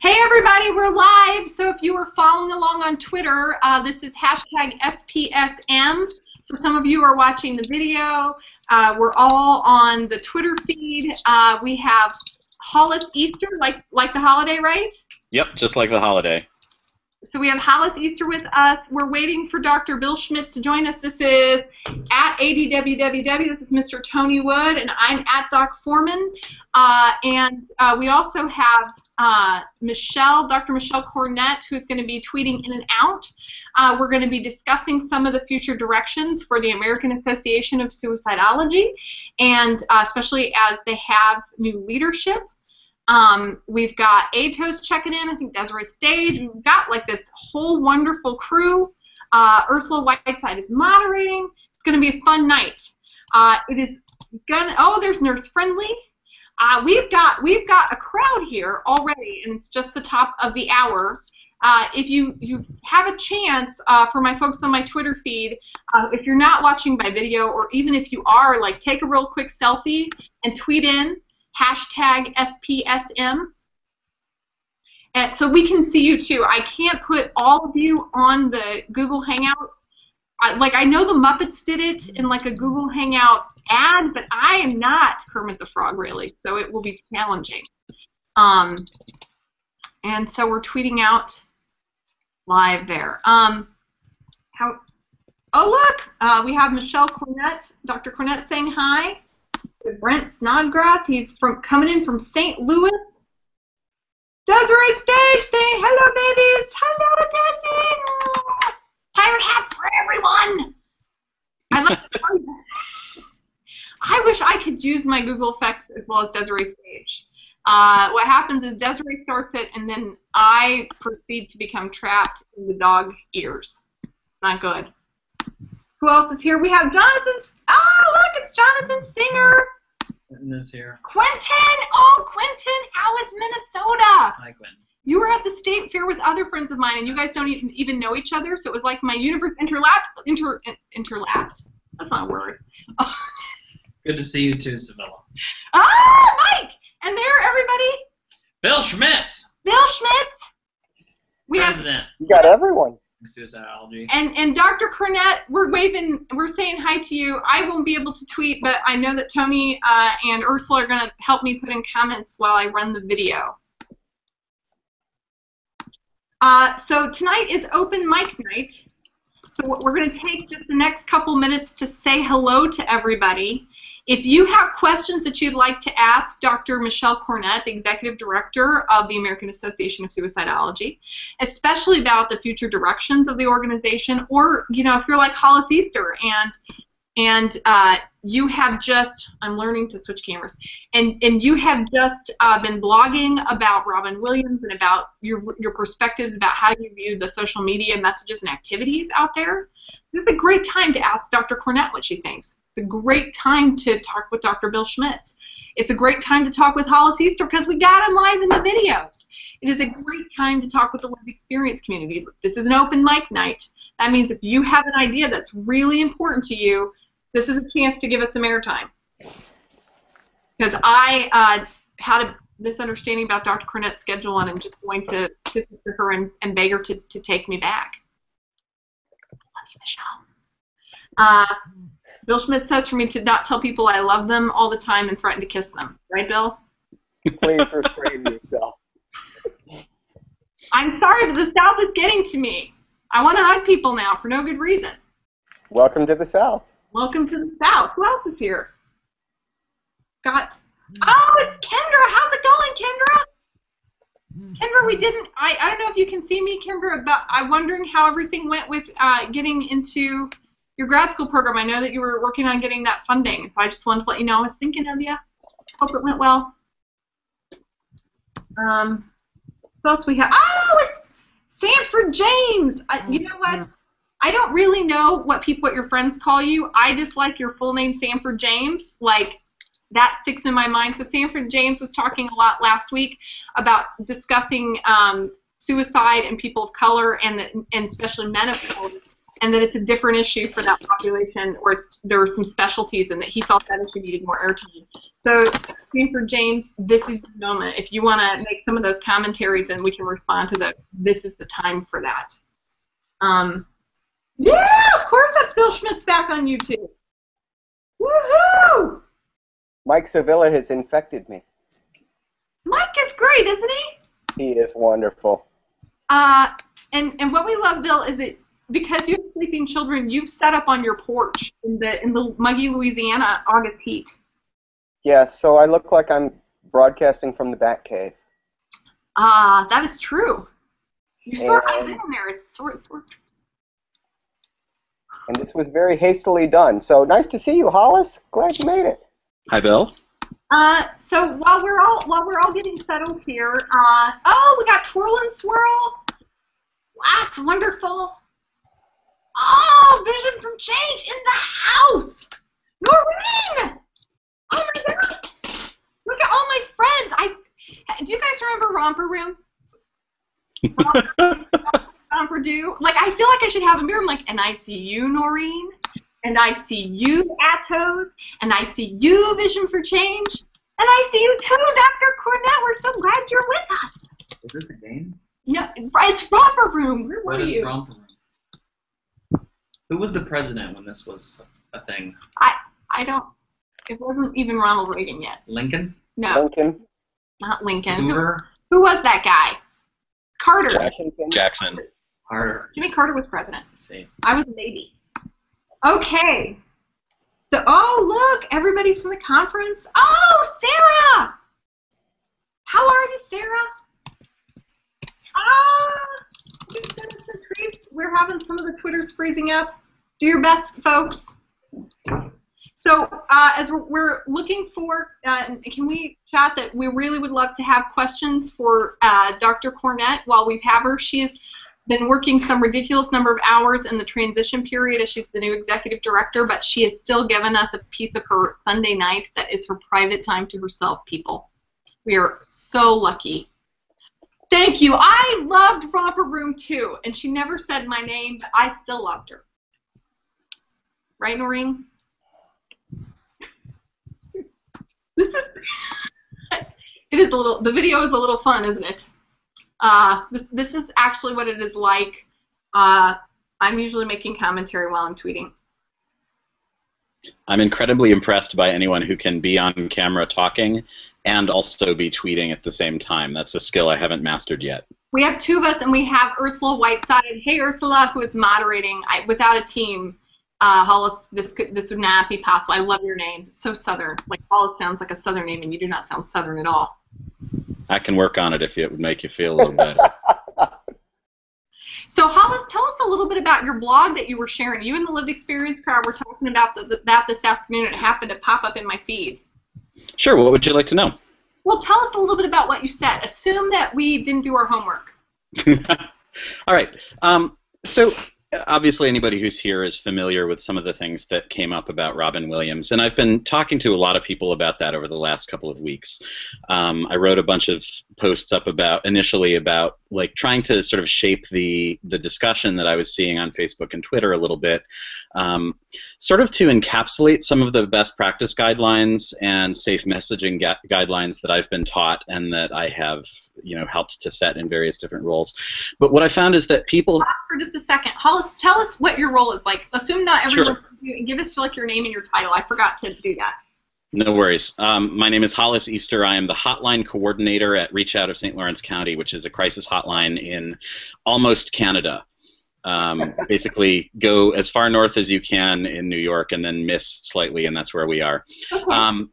Hey everybody, we're live. So if you were following along on Twitter, this is hashtag SPSM. So some of you are watching the video. We're all on the Twitter feed. We have Hollis Easter, like the holiday, right? Yep, just like the holiday. So we have Hollis Easter with us. We're waiting for Dr. Bill Schmitz to join us. This is at ADWWW. This is Mr. Tony Wood, and I'm at Doc Foreman. We also have Dr. Michelle Cornett, who's going to be tweeting in and out. We're going to be discussing some of the future directions for the American Association of Suicidology, and especially as they have new leadership. We've got ATOS checking in, I think Desiree Stage. We've got like this whole wonderful crew. Ursula Whiteside is moderating. It's going to be a fun night. There's Nurse Friendly. We've got a crowd here already, and it's just the top of the hour. If you have a chance, for my folks on my Twitter feed, if you're not watching by video, or even if you are, like, take a real quick selfie and tweet in hashtag SPSM, and so we can see you too. I can't put all of you on the Google Hangouts. I know the Muppets did it in like a Google Hangout ad, but I am not Kermit the Frog really, so it will be challenging. And so we're tweeting out live there. Oh look, we have Michelle Cornett, Dr. Cornett saying hi. Brent Snodgrass, he's coming in from St. Louis. Desiree Stage saying hello, babies. Hello, Desi. Pirate hats for everyone. I wish I could use my Google Effects as well as Desiree Stage. What happens is Desiree starts it, and then I proceed to become trapped in the dog ears. Not good. Who else is here? We have Jonathan. Oh, look, it's Jonathan Singer. Quentin is here. Quentin! Oh, Quentin, how is Minnesota? Hi, Quentin. You were at the state fair with other friends of mine, and you guys don't even know each other, so it was like my universe interlapped. That's not a word. Oh. Good to see you too, Sevilla. Ah, Mike! And there, everybody. Bill Schmitz. Bill Schmitz. President. You got everyone. Suicidology. And Dr. Cornett, we're saying hi to you. I won't be able to tweet, but I know that Tony and Ursula are going to help me put in comments while I run the video. So tonight is open mic night. So we're going to take just the next couple minutes to say hello to everybody. If you have questions that you'd like to ask Dr. Michelle Cornett, the Executive Director of the American Association of Suicidology, especially about the future directions of the organization, or, you know, if you're like Hollis Easter and you have just, I'm learning to switch cameras, and you have just been blogging about Robin Williams and about your perspectives about how you view the social media messages and activities out there, this is a great time to ask Dr. Cornett what she thinks. It's a great time to talk with Dr. Bill Schmitz. It's a great time to talk with Hollis Easter because we got him live in the videos. It is a great time to talk with the lived experience community. This is an open mic night. That means if you have an idea that's really important to you, this is a chance to give us some airtime. Because I had a misunderstanding about Dr. Cornett's schedule, and I'm just going to visit her and beg her to take me back. Love you, Michelle. Bill Schmitz says for me to not tell people I love them all the time and threaten to kiss them. Right, Bill? Please restrain yourself. I'm sorry, but the South is getting to me. I want to hug people now for no good reason. Welcome to the South. Welcome to the South. Who else is here? Oh, it's Kendra. How's it going, Kendra? Kendra, we didn't, I don't know if you can see me, Kendra, but I'm wondering how everything went with getting into your grad school program. I know that you were working on getting that funding, so I just wanted to let you know I was thinking of you. Hope it went well. What else we have? Oh, it's Sanford James. You know what? I don't really know what your friends call you. I just like your full name, Sanford James. Like, that sticks in my mind. So Sanford James was talking a lot last week about discussing suicide and people of color and especially men of color, and that it's a different issue for that population, or there are some specialties, and that he felt that issue needed more airtime. So, for James, this is your moment. If you want to make some of those commentaries and we can respond to those, this is the time for that. Yeah, of course that's Bill Schmidt's back on YouTube. Woohoo! Mike Sevilla has infected me. Mike is great, isn't he? He is wonderful. And what we love, Bill, is that because you have sleeping children, you've set up on your porch in the muggy Louisiana August heat. Yeah, so I look like I'm broadcasting from the Batcave. That is true. I've been in there. It's sort. And this was very hastily done. So nice to see you, Hollis. Glad you made it. Hi, Bill. So while we're all getting settled here, we got Twirl and Swirl. That's wonderful. Oh, Vision from Change in the house. Noreen! Oh my God! Look at all my friends. Do you guys remember Romper Room? Romper Do? Like, I feel like I should have a mirror. I'm like, and I see you, Noreen, and I see you, Atos, and I see you, Vision for Change, and I see you too, Dr. Cornett. We're so glad you're with us. Is this a game? No, it's Romper Room. Where were What is you? Romper Room? Who was the president when this was a thing? I don't. It wasn't even Ronald Reagan yet. Lincoln? No, Lincoln. not Lincoln. Hoover? Who was that guy? Carter. Washington. Jackson. Carter? Jimmy Carter was president. Let's see. I was a baby. Okay. So, oh, look, everybody from the conference. Oh, Sarah! How are you, Sarah? We're having some of the Twitters freezing up. Do your best, folks. So, as we're looking for, can we chat that we really would love to have questions for Dr. Cornett while we have her. She has been working some ridiculous number of hours in the transition period as she's the new executive director, but she has still given us a piece of her Sunday night that is her private time to herself, people. We are so lucky. Thank you. I loved Romper Room too, and she never said my name, but I still loved her. Right, Noreen? The video is a little fun, isn't it? This is actually what it is like. I'm usually making commentary while I'm tweeting. I'm incredibly impressed by anyone who can be on camera talking and also be tweeting at the same time. That's a skill I haven't mastered yet. We have two of us, and we have Ursula Whiteside. Hey, Ursula, who is moderating. Without a team, Hollis, this would not be possible. I love your name. It's so Southern. Like, Hollis sounds like a Southern name, and you do not sound Southern at all. I can work on it if it would make you feel a little better. So, Hollis, tell us a little bit about your blog that you were sharing. You and the Lived Experience crowd were talking about that this afternoon. It happened to pop up in my feed. Sure, what would you like to know? Well, tell us a little bit about what you said. Assume that we didn't do our homework. All right. So obviously anybody who's here is familiar with some of the things that came up about Robin Williams, and I've been talking to a lot of people about that over the last couple of weeks. I wrote a bunch of posts up initially about like trying to sort of shape the discussion that I was seeing on Facebook and Twitter a little bit, sort of to encapsulate some of the best practice guidelines and safe messaging guidelines that I've been taught and that I have, helped to set in various different roles. But what I found is that people... Pause for just a second. Hollis, tell us what your role is. Like, assume not everyone... Sure. Give us like your name and your title. I forgot to do that. No worries. My name is Hollis Easter. I am the hotline coordinator at Reach Out of St. Lawrence County, which is a crisis hotline in almost Canada. Basically, go as far north as you can in New York and then miss slightly, and that's where we are. Okay.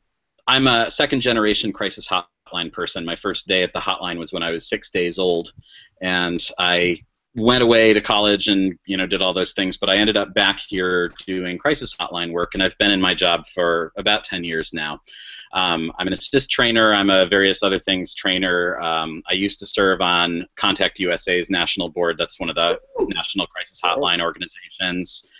I'm a second-generation crisis hotline person. My first day at the hotline was when I was 6 days old, and I went away to college and did all those things, but I ended up back here doing crisis hotline work, and I've been in my job for about 10 years now. I'm an assist trainer. I'm a various other things trainer. I used to serve on Contact USA's national board. That's one of the national crisis hotline organizations.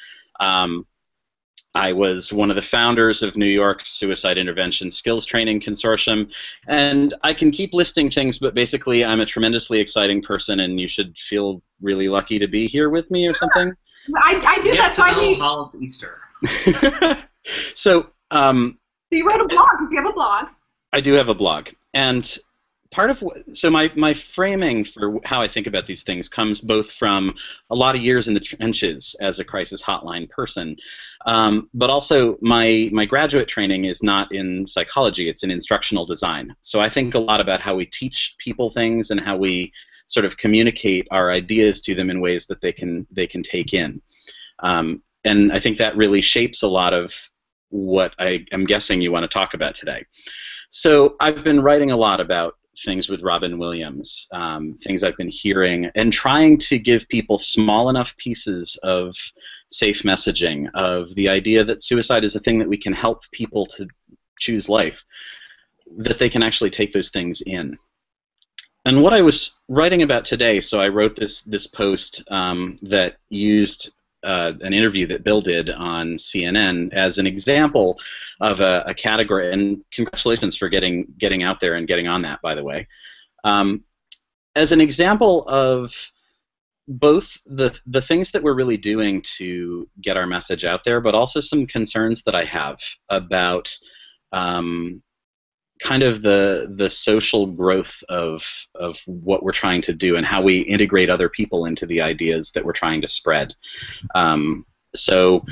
I was one of the founders of New York's Suicide Intervention Skills Training Consortium, and I can keep listing things, but basically I'm a tremendously exciting person, and you should feel really lucky to be here with me or something. I do. That's why we. Hollis Easter. So you wrote a blog, because you have a blog. I do have a blog, and part of my framing for how I think about these things comes both from a lot of years in the trenches as a crisis hotline person, but also my graduate training is not in psychology, it's in instructional design. So I think a lot about how we teach people things and how we sort of communicate our ideas to them in ways that they can take in. And I think that really shapes a lot of what I am guessing you want to talk about today. So I've been writing a lot about things with Robin Williams, things I've been hearing, and trying to give people small enough pieces of safe messaging, of the idea that suicide is a thing that we can help people to choose life, that they can actually take those things in. And what I was writing about today, so I wrote this post that used an interview that Bill did on CNN as an example of a category, and congratulations for getting out there and getting on that, by the way, as an example of both the things that we're really doing to get our message out there, but also some concerns that I have about kind of the social growth of what we're trying to do and how we integrate other people into the ideas that we're trying to spread. So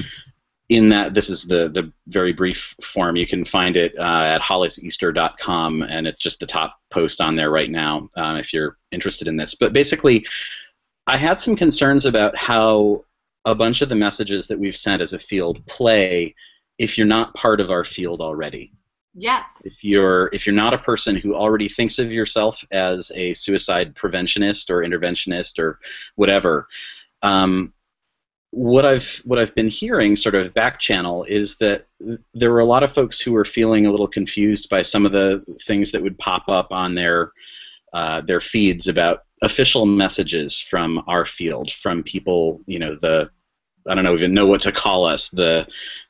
in that, this is the very brief form. You can find it at holliseaster.com, and it's just the top post on there right now if you're interested in this. But basically, I had some concerns about how a bunch of the messages that we've sent as a field play if you're not part of our field already. Yes. If you're not a person who already thinks of yourself as a suicide preventionist or interventionist or whatever, what I've been hearing sort of back channel is that there were a lot of folks who were feeling a little confused by some of the things that would pop up on their feeds about official messages from our field, from people, I don't even know what to call us, the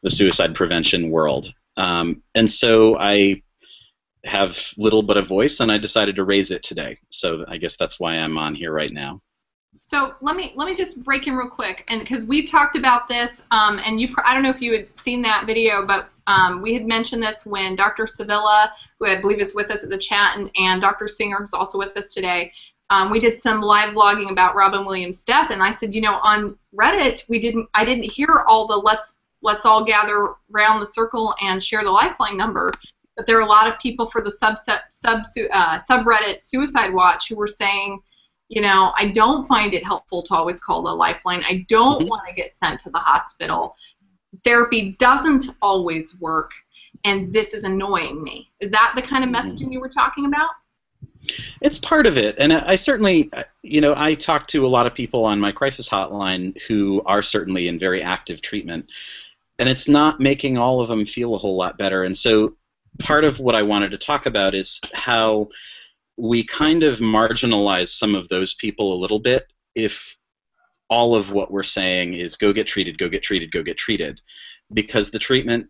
suicide prevention world. And so I have little but a voice, and I decided to raise it today. So I guess that's why I'm on here right now. So let me just break in real quick, and because we talked about this, and I don't know if you had seen that video, but we had mentioned this when Dr. Sevilla, who I believe is with us at the chat, and Dr. Singer, who's also with us today, we did some live vlogging about Robin Williams' death, and I said, on Reddit, I didn't hear all the let's all gather around the circle and share the Lifeline number. But there are a lot of people for the subreddit Suicide Watch who were saying, I don't find it helpful to always call the Lifeline. I don't want to get sent to the hospital. Therapy doesn't always work, and this is annoying me. Is that the kind of messaging you were talking about? It's part of it, and I certainly, I talk to a lot of people on my crisis hotline who are certainly in very active treatment, and it's not making all of them feel a whole lot better. And so part of what I wanted to talk about is how we kind of marginalize some of those people a little bit if all of what we're saying is go get treated, go get treated, go get treated, because the treatment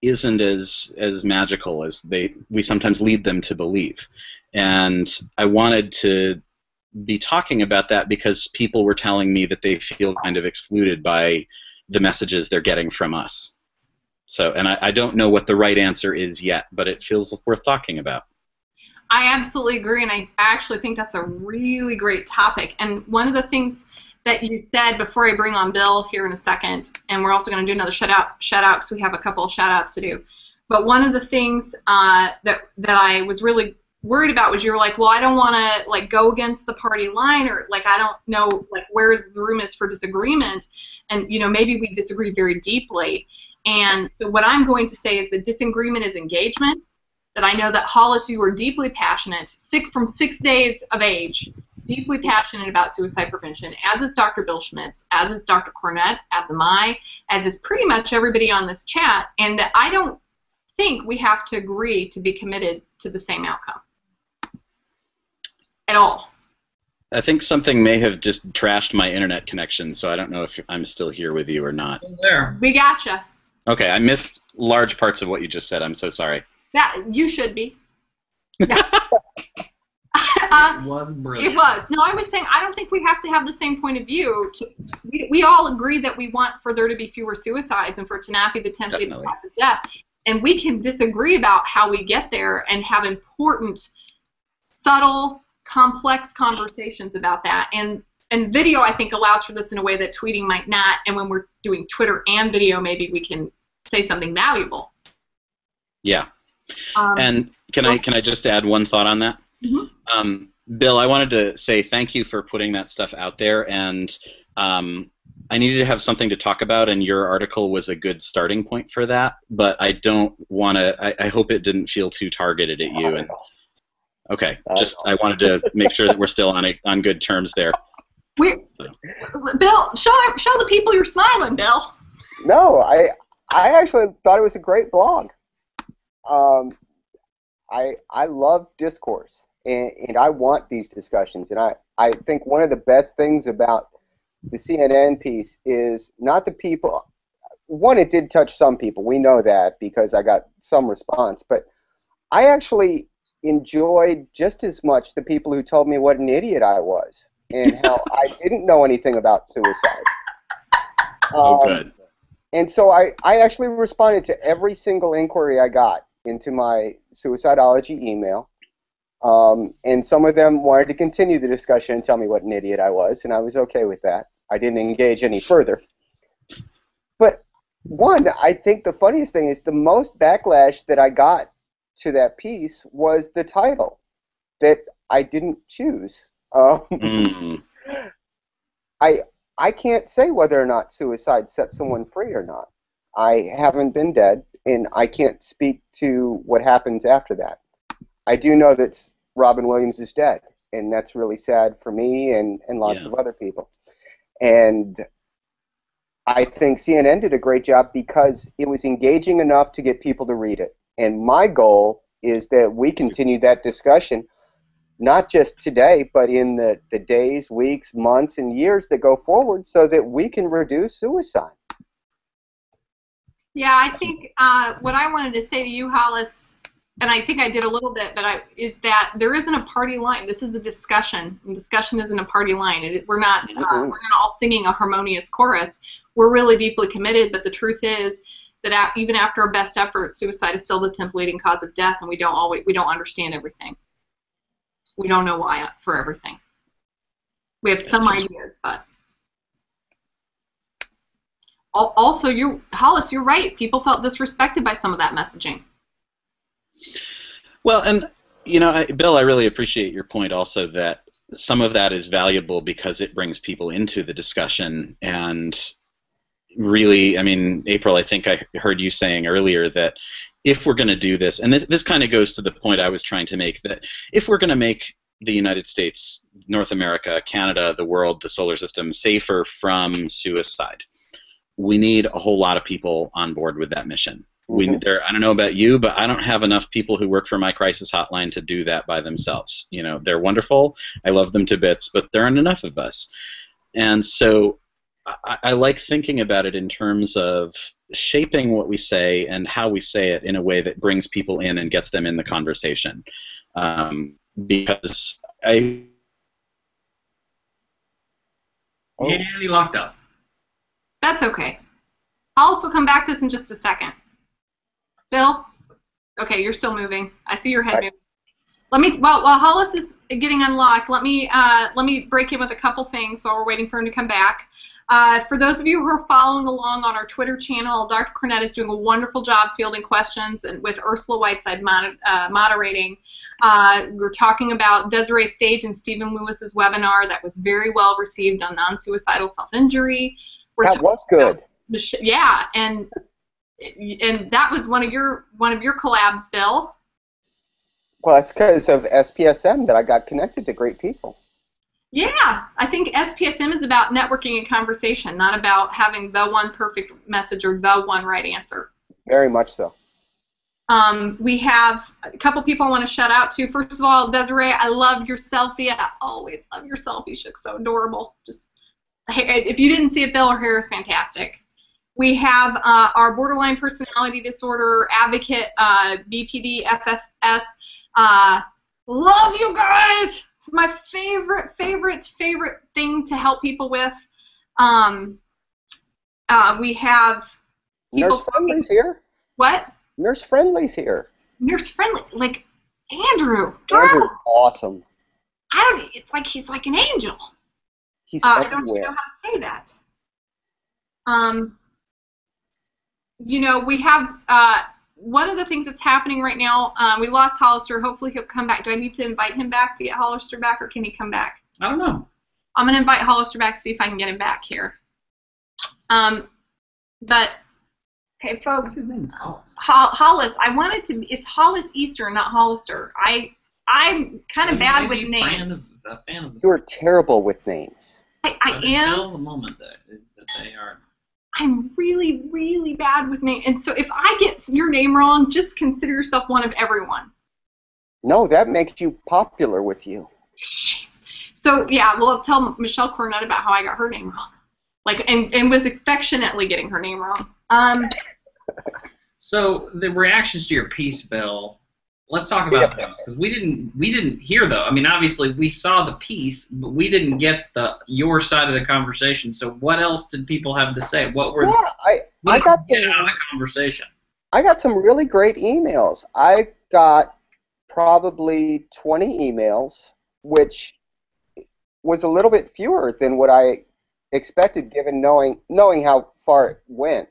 isn't as magical as we sometimes lead them to believe. And I wanted to be talking about that because people were telling me that they feel kind of excluded by the messages they're getting from us. So, and I don't know what the right answer is yet, but it feels worth talking about. I absolutely agree, and I actually think that's a really great topic. And one of the things that you said before I bring on Bill here in a second, and we're also going to do another shout out because we have a couple of shout outs to do. But one of the things that I was really worried about was you were like, well, I don't want to go against the party line, or I don't know where the room is for disagreement, and maybe we disagree very deeply. And so what I'm going to say is that disagreement is engagement. That I know that Hollis, you were deeply passionate, from 6 days of age, deeply passionate about suicide prevention, as is Dr. Bill Schmitz, as is Dr. Cornett, as am I, as is pretty much everybody on this chat, and that I don't think we have to agree to be committed to the same outcome at all. I think something may have just trashed my internet connection, so I don't know if I'm still here with you or not. Still there. We gotcha. Okay, I missed large parts of what you just said. I'm so sorry. That you should be. Yeah. It was brilliant. It was. No, I was saying I don't think we have to have the same point of view. We all agree that we want for there to be fewer suicides and for it to not be the 10th leading cause of death. And we can disagree about how we get there and have important, subtle, complex conversations about that. And video, I think, allows for this in a way that tweeting might not. And when we're doing Twitter and video, maybe we can say something valuable. Yeah. And can I just add one thought on that? Mm-hmm. Bill, I wanted to say thank you for putting that stuff out there, and I needed to have something to talk about, and your article was a good starting point for that, but I don't want to, I hope it didn't feel too targeted at you. And okay, just I wanted to make sure that we're still on good terms there. Bill, show the people you're smiling, Bill. No, I actually thought it was a great blog. I love Discourse, and I want these discussions, and I think one of the best things about the CNN piece is not the people. One, it did touch some people. We know that because I got some response, but I actually enjoyed just as much the people who told me what an idiot I was and how I didn't know anything about suicide. Good. And so I actually responded to every single inquiry I got into my suicidology email. And some of them wanted to continue the discussion and tell me what an idiot I was, and I was okay with that. I didn't engage any further. But one, I think the funniest thing is the most backlash that I got to that piece was the title that I didn't choose. I can't say whether or not suicide set someone free or not. I haven't been dead, and I can't speak to what happens after that. I do know that Robin Williams is dead, and that's really sad for me and lots of other people. And I think CNN did a great job because it was engaging enough to get people to read it. And my goal is that we continue that discussion, not just today, but in the days, weeks, months, and years that go forward so that we can reduce suicide. Yeah, I think what I wanted to say to you, Hollis, and I think I did a little bit, but is that there isn't a party line. This is a discussion, and discussion isn't a party line. We're not all singing a harmonious chorus. We're really deeply committed, but the truth is that even after our best efforts, suicide is still the 10th leading cause of death, and we don't understand everything. We don't know why for everything. We have some ideas, but also, Hollis, you're right. People felt disrespected by some of that messaging. Well, and Bill, I really appreciate your point also that some of that is valuable because it brings people into the discussion. And really, I mean, April, I think I heard you saying earlier that if we're going to do this, and this kind of goes to the point I was trying to make, that if we're going to make the United States, North America, Canada, the world, the solar system safer from suicide, we need a whole lot of people on board with that mission. I don't know about you, but I don't have enough people who work for my crisis hotline to do that by themselves. They're wonderful. I love them to bits, but there aren't enough of us. And so I like thinking about it in terms of shaping what we say and how we say it in a way that brings people in and gets them in the conversation. Because I... Nearly locked up. That's okay. Hollis will come back to us in just a second. Bill? Okay, you're still moving. I see your head moving. While Hollis is getting unlocked, let me break in with a couple things while we're waiting for him to come back. For those of you who are following along on our Twitter channel, Dr. Cornett is doing a wonderful job fielding questions, and with Ursula Whiteside moderating. We're talking about Desiree Stage and Stephen Lewis's webinar that was very well received on non-suicidal self-injury. That was good. Yeah, and that was one of your collabs, Bill. Well, it's because of SPSM that I got connected to great people. Yeah, I think SPSM is about networking and conversation, not about having the one perfect message or the one right answer. Very much so. We have a couple people I want to shout out to. First of all, Desiree, I love your selfie. I always love your selfie. She looks so adorable. Just if you didn't see it, Bill, her hair is fantastic. We have our borderline personality disorder advocate, BPD, FFS. Love you guys! It's my favorite thing to help people with. We have people. Nurse Friendly's here. What? Nurse Friendly's here. Nurse Friendly, like Andrew. Andrew's awesome. It's like he's like an angel. He's I don't everywhere. even know how to say that. You know, we have one of the things that's happening right now. We lost Hollister. Hopefully he'll come back. Do I need to invite him back to get Hollister back, or can he come back? I don't know. I'm going to invite Hollister back to see if I can get him back here. But, hey, folks. His name is Hollis. Hollis. I wanted to. It's Hollis Easter, not Hollister. I'm kind of bad with names. A fan of the You are terrible with names. I Tell am. the moment that they are. I'm really, really bad with names. And so if I get your name wrong, just consider yourself one of everyone. No, that makes you popular with you. Jeez. So, yeah, well, I'll tell Michelle Cornett about how I got her name wrong. Like, and was affectionately getting her name wrong. So the reactions to your piece, Bill. Let's talk about those, because we didn't hear though. I mean, obviously we saw the piece, but we didn't get your side of the conversation. So what else did people have to say? What were I got out of the conversation? I got some really great emails. I got probably 20 emails, which was a little bit fewer than what I expected, given knowing how far it went.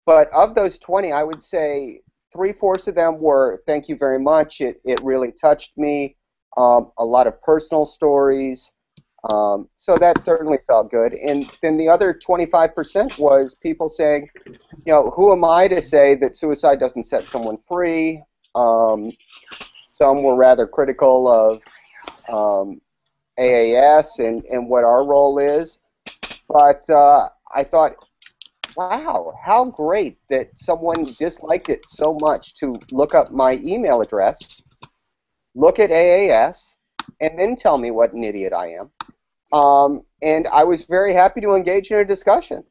But of those 20, I would say 3/4 of them were thank you very much. It really touched me. A lot of personal stories. So that certainly felt good. And then the other 25% was people saying, you know, who am I to say that suicide doesn't set someone free? Some were rather critical of AAS and what our role is. But I thought, wow, how great that someone disliked it so much to look up my email address, look at AAS, and then tell me what an idiot I am. And I was very happy to engage in a discussion.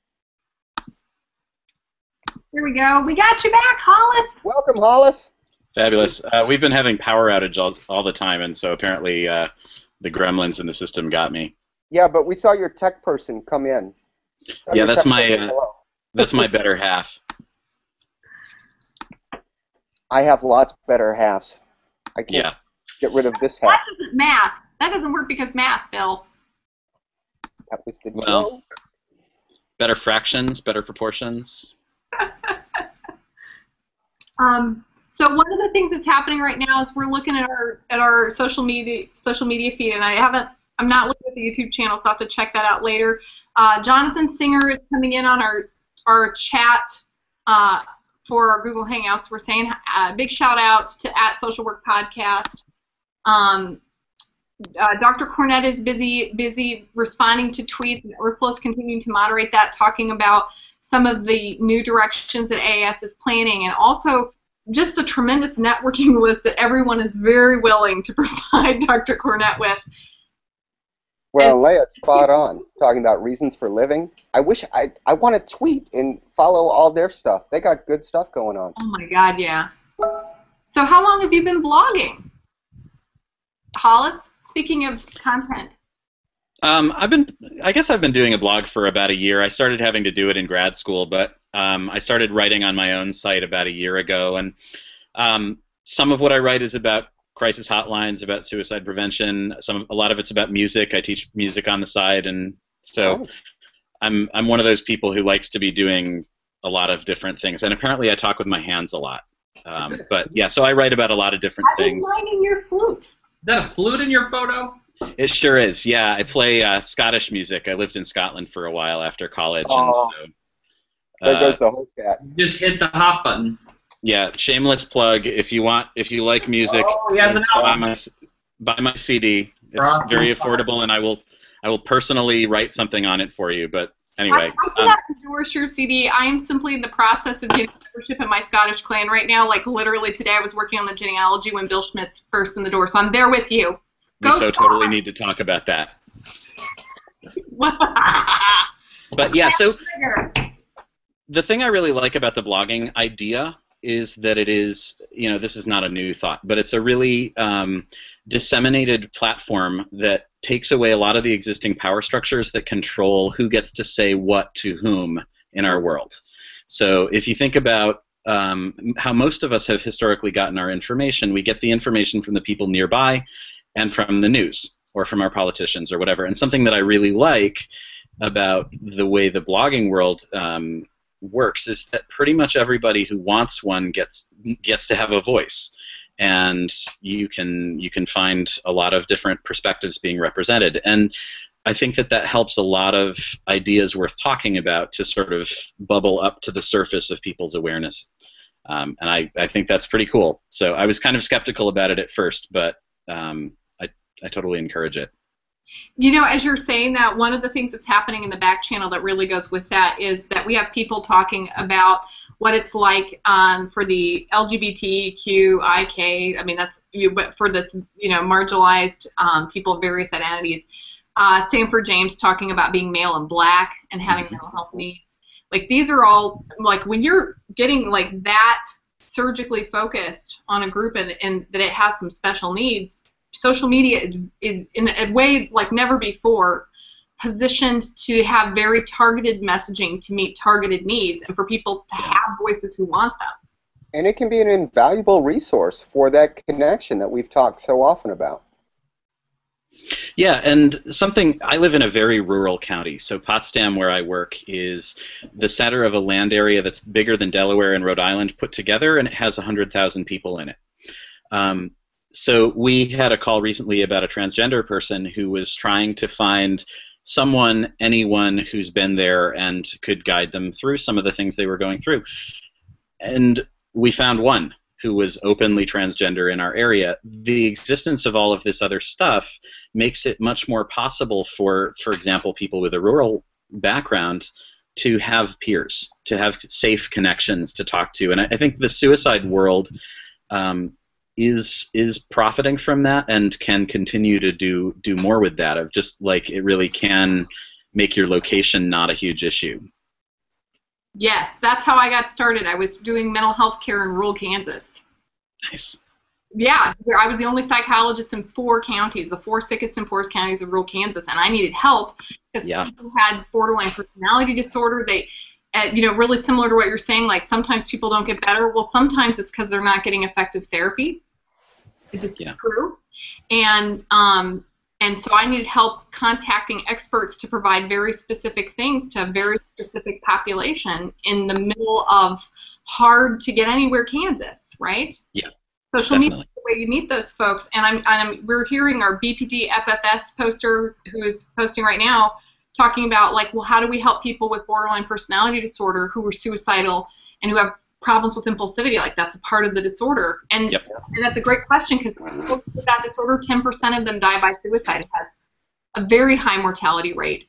Here we go. We got you back, Hollis. Welcome, Hollis. Fabulous. We've been having power outages all the time, and so apparently the gremlins in the system got me. Yeah, but we saw your tech person come in. Yeah, that's my better half. I have lots better halves. I can't get rid of this half. That doesn't math. That doesn't work because math, Bill. That was the Well, joke. better fractions, better proportions. So one of the things that's happening right now is we're looking at our social media feed, and I'm not looking at the YouTube channel, so I have to check that out later. Jonathan Singer is coming in on our chat for our Google Hangouts. We're saying big shout out to @SocialWorkPodcast. Dr. Cornett is busy responding to tweets, and Ursula's continuing to moderate that, talking about some of the new directions that AAS is planning, and also just a tremendous networking list that everyone is very willing to provide Dr. Cornett with. Well, Leia's spot on, talking about reasons for living. I wish I want to tweet and follow all their stuff. They got good stuff going on. Oh my God, yeah. So how long have you been blogging? Hollis, speaking of content. I guess I've been doing a blog for about a year. I started having to do it in grad school, but I started writing on my own site about a year ago, and some of what I write is about crisis hotlines, about suicide prevention. A lot of it's about music. I teach music on the side, and so I'm one of those people who likes to be doing a lot of different things. And apparently, I talk with my hands a lot. But yeah, so I write about a lot of different things. I'm lining your flute. Is that a flute in your photo? It sure is. Yeah, I play Scottish music. I lived in Scotland for a while after college, and so. There goes the whole chat. Just hit the hot button. Yeah, shameless plug. If you like music, he has an album. buy my CD. It's very affordable, and I will personally write something on it for you. But anyway, I cannot endorse your CD. I am simply in the process of getting membership in my Scottish clan right now. Like literally today, I was working on the genealogy when Bill Schmidt's first in the door. So I'm there with you. We totally need to talk about that. But yeah, so The thing I really like about the blogging idea is that it is, this is not a new thought, but it's a really disseminated platform that takes away a lot of the existing power structures that control who gets to say what to whom in our world. So if you think about how most of us have historically gotten our information, we get the information from the people nearby and from the news or from our politicians or whatever. And something that I really like about the way the blogging world works is that pretty much everybody who wants one gets to have a voice, and you can find a lot of different perspectives being represented. And I think that helps a lot of ideas worth talking about to sort of bubble up to the surface of people's awareness. And I think that's pretty cool. So I was kind of skeptical about it at first, but I totally encourage it. As you're saying that, one of the things that's happening in the back channel that really goes with that is that we have people talking about what it's like for the LGBTQIK. I mean, that's but for this, marginalized people of various identities. Sanford James talking about being male and black and having mental health needs. Like, these are all, like, when you're getting like that surgically focused on a group and that it has some special needs, social media is in a way like never before positioned to have very targeted messaging to meet targeted needs and for people to have voices who want them. And it can be an invaluable resource for that connection that we've talked so often about. Yeah, and I live in a very rural county, so Potsdam, where I work, is the center of a land area that's bigger than Delaware and Rhode Island put together, and it has 100,000 people in it. So we had a call recently about a transgender person who was trying to find anyone who's been there and could guide them through some of the things they were going through. And we found one who was openly transgender in our area. The existence of all of this other stuff makes it much more possible for example, people with a rural background to have peers, to have safe connections to talk to. And I think the suicide world is profiting from that and can continue to do more with that, of just like it really can make your location not a huge issue. Yes, that's how I got started. I was doing mental health care in rural Kansas. Nice. Yeah, I was the only psychologist in 4 counties, the 4 sickest and poorest counties of rural Kansas, and I needed help because people had borderline personality disorder. They, really similar to what you're saying, like sometimes people don't get better. Well, sometimes it's because they're not getting effective therapy. It's just true. And so I needed help contacting experts to provide very specific things to a very specific population in the middle of hard to get anywhere Kansas, right? Yeah. Social media is the way you meet those folks. And we're hearing our BPD FFS poster who is posting right now talking about, like, well, how do we help people with borderline personality disorder who are suicidal and who have problems with impulsivity? Like, that's a part of the disorder. And that's a great question, because folks with that disorder, 10% of them die by suicide. It has a very high mortality rate.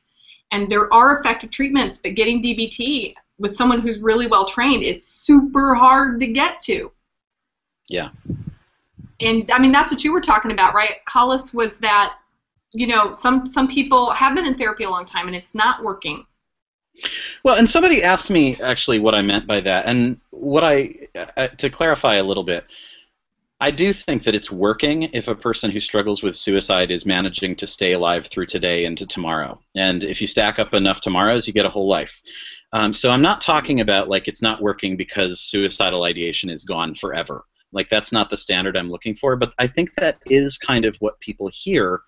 And there are effective treatments, but getting DBT with someone who's really well trained is super hard to get to. Yeah. And I mean, that's what you were talking about, right, Hollis, was that, some people have been in therapy a long time and it's not working. Well, and somebody asked me actually what I meant by that, and to clarify a little bit, I do think that it's working if a person who struggles with suicide is managing to stay alive through today into tomorrow. And if you stack up enough tomorrows, you get a whole life. So I'm not talking about like it's not working because suicidal ideation is gone forever. Like, that's not the standard I'm looking for, but I think that is kind of what people hear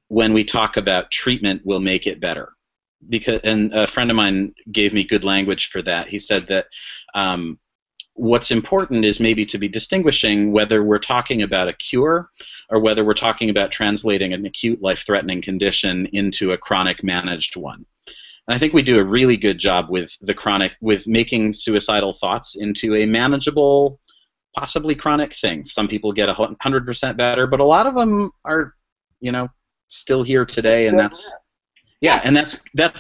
when we talk about treatment will make it better. And a friend of mine gave me good language for that. He said that what's important is maybe to be distinguishing whether we're talking about a cure or whether we're talking about translating an acute life-threatening condition into a chronic managed one. And I think we do a really good job with making suicidal thoughts into a manageable, possibly chronic thing. Some people get 100% better, but a lot of them are, still here today, and that's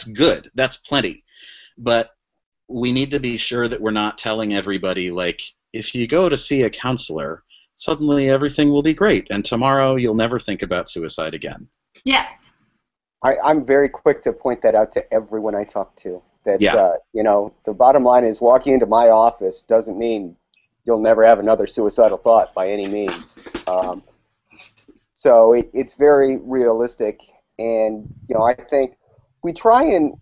good. That's plenty. But we need to be sure that we're not telling everybody, like, if you go to see a counselor, suddenly everything will be great, and tomorrow you'll never think about suicide again. Yes. I'm very quick to point that out to everyone I talk to. That Yeah. you know, the bottom line is walking into my office doesn't mean you'll never have another suicidal thought by any means. So it's very realistic, and you know, I think we try and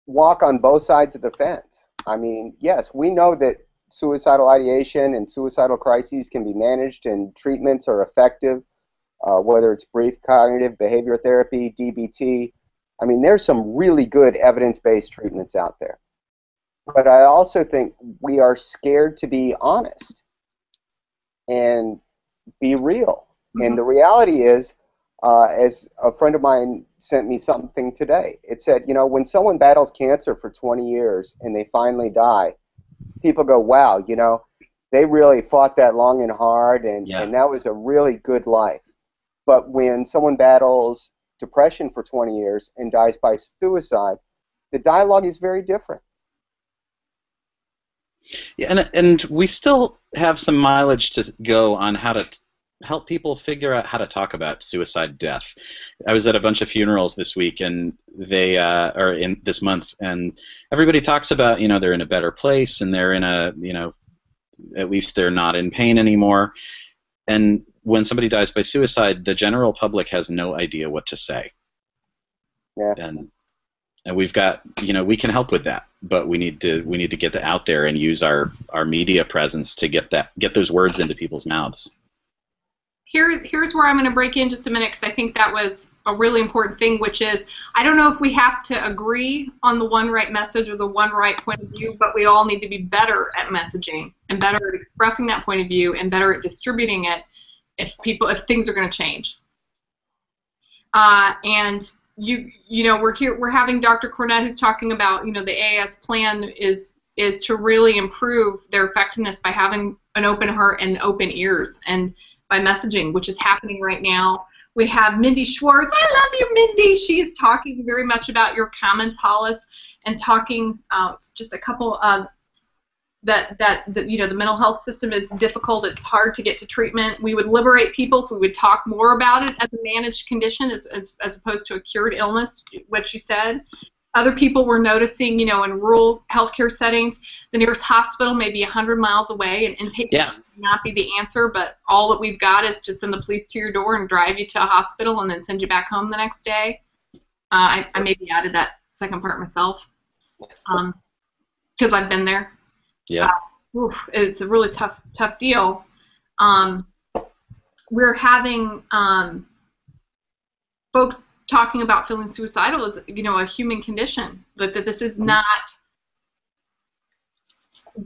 walk on both sides of the fence. I mean, yes, we know that suicidal ideation and suicidal crises can be managed and treatments are effective, whether it's brief cognitive behavior therapy, DBT. I mean, there's some really good evidence-based treatments out there. But I also think we are scared to be honest and be real. And the reality is, as a friend of mine sent me something today, it said, you know, when someone battles cancer for 20 years and they finally die, people go, wow, you know, they really fought that long and hard, and that was a really good life. But when someone battles depression for 20 years and dies by suicide, the dialogue is very different. Yeah, and we still have some mileage to go on how to help people figure out how to talk about suicide death. I was at a bunch of funerals this week, and they or in this month, and everybody talks about, you know, they're in a better place, and they're in a, you know, at least they're not in pain anymore. And when somebody dies by suicide, the general public has no idea what to say. Yeah. And we've got, you know, we can help with that, but we need to get that out there and use our media presence to get those words into people's mouths. Here's where I'm going to break in just a minute, because I think that was a really important thing, which is, I don't know if we have to agree on the one right message or the one right point of view, but we all need to be better at messaging and better at expressing that point of view and better at distributing it if things are going to change. And you know, we're having Dr. Cornett, who's talking about, you know, the AAS plan is to really improve their effectiveness by having an open heart and open ears, and by messaging, which is happening right now. We have Mindy Schwartz. I love you, Mindy. She is talking very much about your comments, Hollis, and talking just a couple of that you know, the mental health system is difficult. It's hard to get to treatment. We would liberate people if we would talk more about it as a managed condition as opposed to a cured illness, what you said. Other people were noticing, you know, in rural healthcare settings, the nearest hospital may be 100 miles away, and inpatient may not be the answer, but all that we've got is just send the police to your door and drive you to a hospital and then send you back home the next day. I maybe added that second part myself, because I've been there. Yeah. It's a really tough deal. We're having folks talking about feeling suicidal as, you know, a human condition, that this is not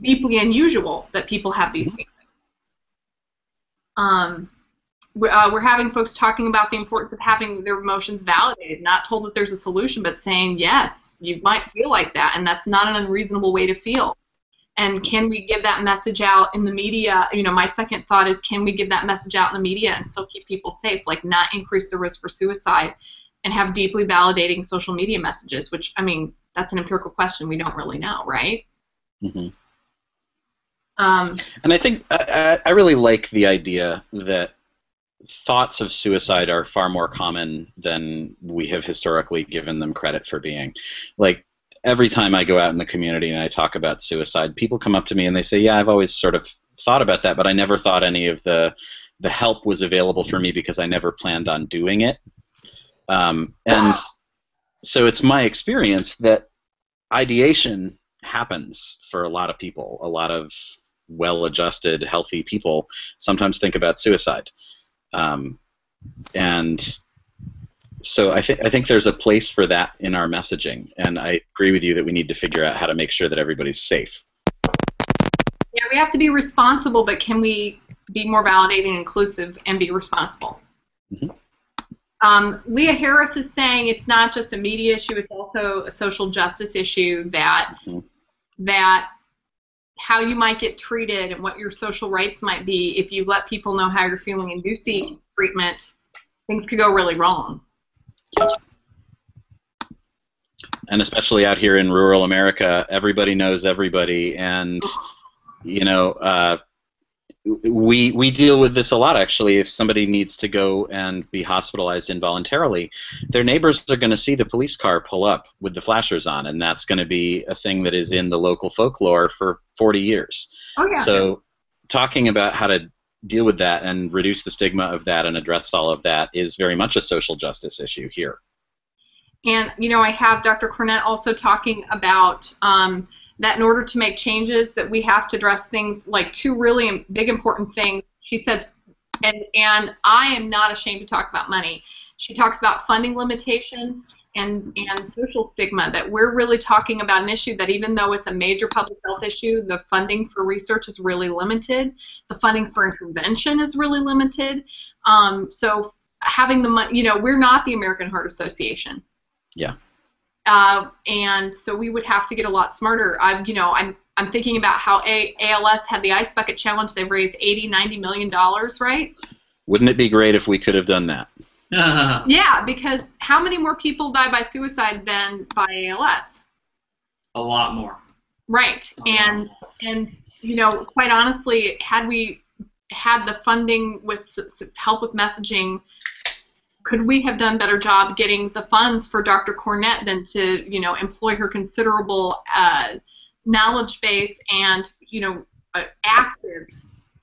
deeply unusual that people have these feelings. We're having folks talking about the importance of having their emotions validated, not told that there's a solution, but saying, yes, you might feel like that, and that's not an unreasonable way to feel. And can we give that message out in the media? You know, my second thought is, can we give that message out in the media and still keep people safe, like not increase the risk for suicide, and have deeply validating social media messages, which, I mean, that's an empirical question. We don't really know, right? Mm-hmm. And I think I really like the idea that thoughts of suicide are far more common than we have historically given them credit for being. Like, every time I go out in the community and I talk about suicide, people come up to me and they say, yeah, I've always sort of thought about that, but I never thought any of the help was available for me because I never planned on doing it. And so it's my experience that ideation happens for a lot of people. A lot of well-adjusted, healthy people sometimes think about suicide. And so I think there's a place for that in our messaging, and I agree with you that we need to figure out how to make sure that everybody's safe. Yeah, we have to be responsible, but can we be more validating and inclusive and be responsible? Mm-hmm. Leah Harris is saying it's not just a media issue, it's also a social justice issue, that how you might get treated and what your social rights might be if you let people know how you're feeling and do seek treatment, things could go really wrong. And especially out here in rural America, everybody knows everybody, and you know, we deal with this a lot, actually. If somebody needs to go and be hospitalized involuntarily, their neighbors are going to see the police car pull up with the flashers on, and that's going to be a thing that is in the local folklore for 40 years. Oh, yeah. So talking about how to deal with that and reduce the stigma of that and address all of that is very much a social justice issue here. And, you know, I have Dr. Cornett also talking about that in order to make changes that we have to address things like two really big important things. She said, and I am not ashamed to talk about money. She talks about funding limitations and social stigma, that we're really talking about an issue that even though it's a major public health issue, the funding for research is really limited. The funding for intervention is really limited. So having the money, you know, we're not the American Heart Association. Yeah. And so we would have to get a lot smarter. I'm thinking about how ALS had the Ice Bucket Challenge. They've raised $80–90 million, right? Wouldn't it be great if we could have done that? Yeah, because how many more people die by suicide than by ALS? A lot more. Right. And you know, quite honestly, had we had the funding with help with messaging, could we have done a better job getting the funds for Dr. Cornett than to, you know, employ her considerable knowledge base and, you know,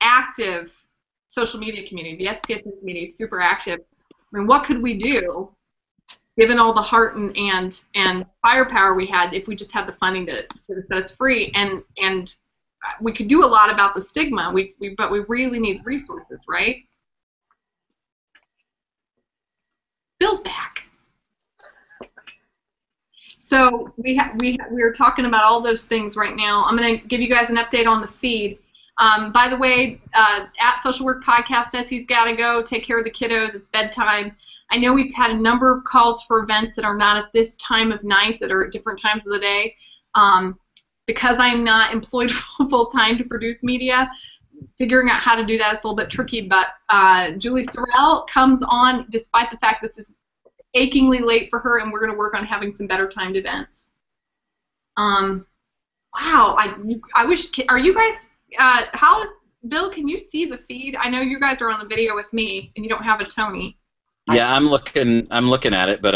active social media community. The SPSN community is super active. I mean, what could we do, given all the heart and firepower we had, if we just had the funding to sort of set us free? And we could do a lot about the stigma. But we really need resources, right? Bill's back. So we're talking about all those things right now. I'm going to give you guys an update on the feed. By the way, at Social Work Podcast says he's got to go take care of the kiddos. It's bedtime. I know we've had a number of calls for events that are not at this time of night, that are at different times of the day. Because I'm not employed full-time to produce media, figuring out how to do that is a little bit tricky, but Julie Sorrell comes on despite the fact this is achingly late for her, and we're going to work on having some better timed events. Wow, I wish, are you guys, Hollis, Bill, can you see the feed? I know you guys are on the video with me, and you don't have a Tony. Yeah, I'm looking at it, but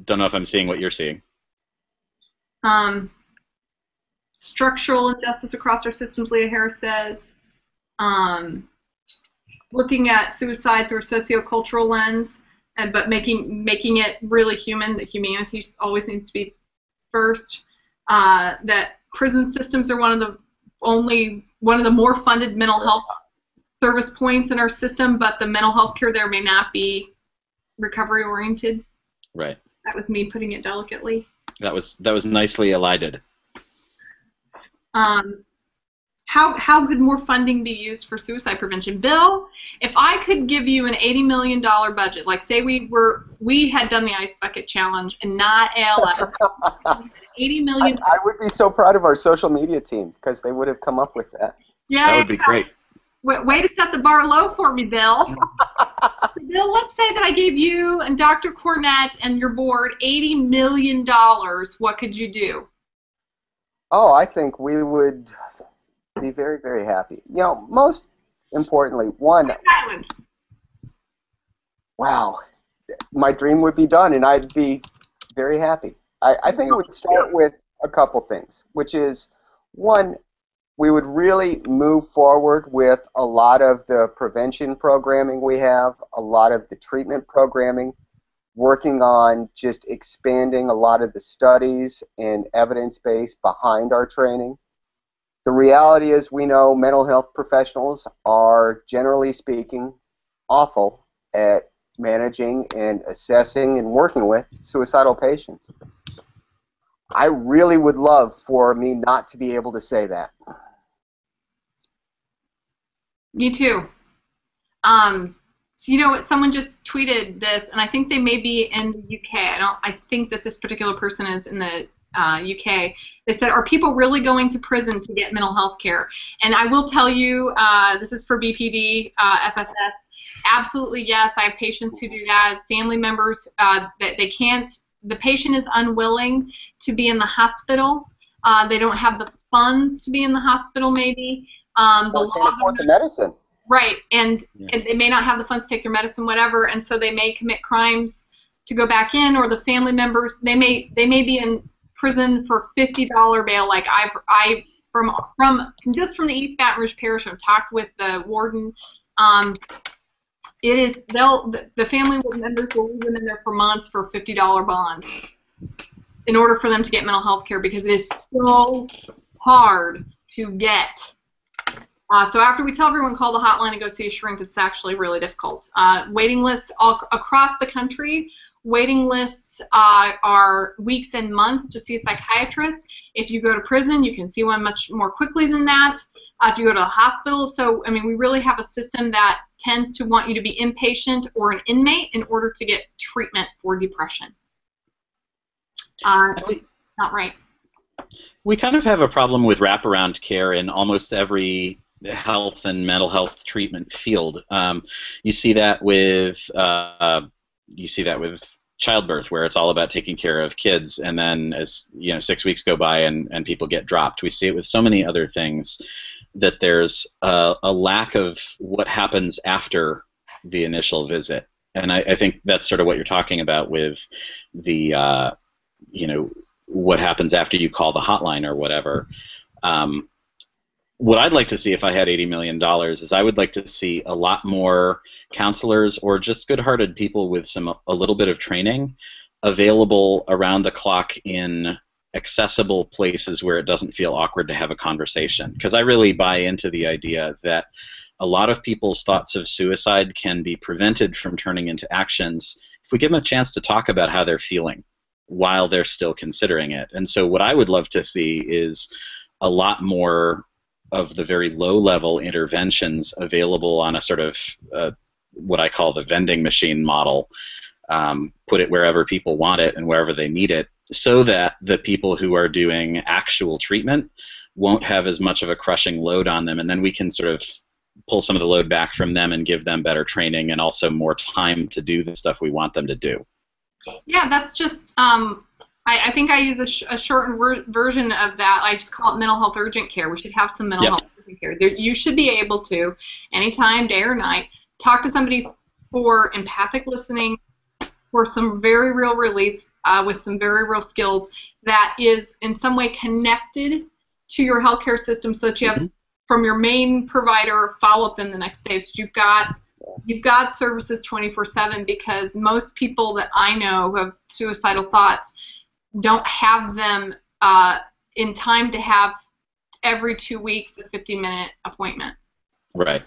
don't know if I'm seeing what you're seeing. Structural injustice across our systems, Leah Harris says. Looking at suicide through a sociocultural lens, but making it really human, that humanity always needs to be first. That prison systems are one of the more funded mental health service points in our system, but the mental health care there may not be recovery oriented. Right. That was me putting it delicately. That was nicely elided. How could more funding be used for suicide prevention? Bill, if I could give you an $80 million budget, like say we had done the Ice Bucket Challenge and not ALS, $80 million. I would be so proud of our social media team because they would have come up with that. Yeah, that would be great. Way to set the bar low for me, Bill. Bill, let's say that I gave you and Dr. Cornett and your board $80 million. What could you do? Oh, I think we would be very, very happy. You know, most importantly, one, wow, my dream would be done, and I'd be very happy. I think it would start with a couple things, which is, one, we would really move forward with a lot of the prevention programming we have, a lot of the treatment programming, working on just expanding a lot of the studies and evidence base behind our training. The reality is we know mental health professionals are, generally speaking, awful at managing and assessing and working with suicidal patients. I really would love for me not to be able to say that. Me too. So you know what? Someone just tweeted this, and I think they may be in the UK. I think that this particular person is in the UK. They said, "Are people really going to prison to get mental health care?" And I will tell you, this is for BPD, FFS. Absolutely, yes. I have patients who do that. Family members that they can't. The patient is unwilling to be in the hospital. They don't have the funds to be in the hospital, maybe. The Or can't laws afford are the medicine. right, and they may not have the funds to take their medicine, whatever, and so they may commit crimes to go back in, or the family members they may be in prison for $50 bail. Like from the East Baton Rouge Parish, I've talked with the warden. The family members will leave them in there for months for a $50 bond in order for them to get mental health care, because it is so hard to get. So after we tell everyone call the hotline and go see a shrink, it's actually really difficult. Waiting lists all across the country. Waiting lists are weeks and months to see a psychiatrist. If you go to prison, you can see one much more quickly than that. If you go to the hospital, so I mean, we really have a system that tends to want you to be inpatient or an inmate in order to get treatment for depression. Not right. We kind of have a problem with wraparound care in almost every health and mental health treatment field. You see that with childbirth, where it's all about taking care of kids, and then as 6 weeks go by and people get dropped. We see it with so many other things, that there's a lack of what happens after the initial visit, and I think that's sort of what you're talking about with the what happens after you call the hotline or whatever. What I'd like to see if I had $80 million is I would like to see a lot more counselors or just good-hearted people with a little bit of training available around the clock in accessible places where it doesn't feel awkward to have a conversation. Because I really buy into the idea that a lot of people's thoughts of suicide can be prevented from turning into actions if we give them a chance to talk about how they're feeling while they're still considering it. And so what I would love to see is a lot more of the very low-level interventions available on a sort of what I call the vending machine model. Put it wherever people want it and wherever they need it, so that the people who are doing actual treatment won't have as much of a crushing load on them, and then we can sort of pull some of the load back from them and give them better training and also more time to do the stuff we want them to do. Yeah, that's just, I think I use a shortened version of that. I just call it mental health urgent care. We should have some mental health urgent care. You should be able to, anytime, day or night, talk to somebody for empathic listening, for some very real relief, with some very real skills that is in some way connected to your healthcare system, so that you have from your main provider follow-up in the next day. So you've got services 24/7, because most people that I know who have suicidal thoughts don't have them in time to have every 2 weeks a 50-minute appointment. Right.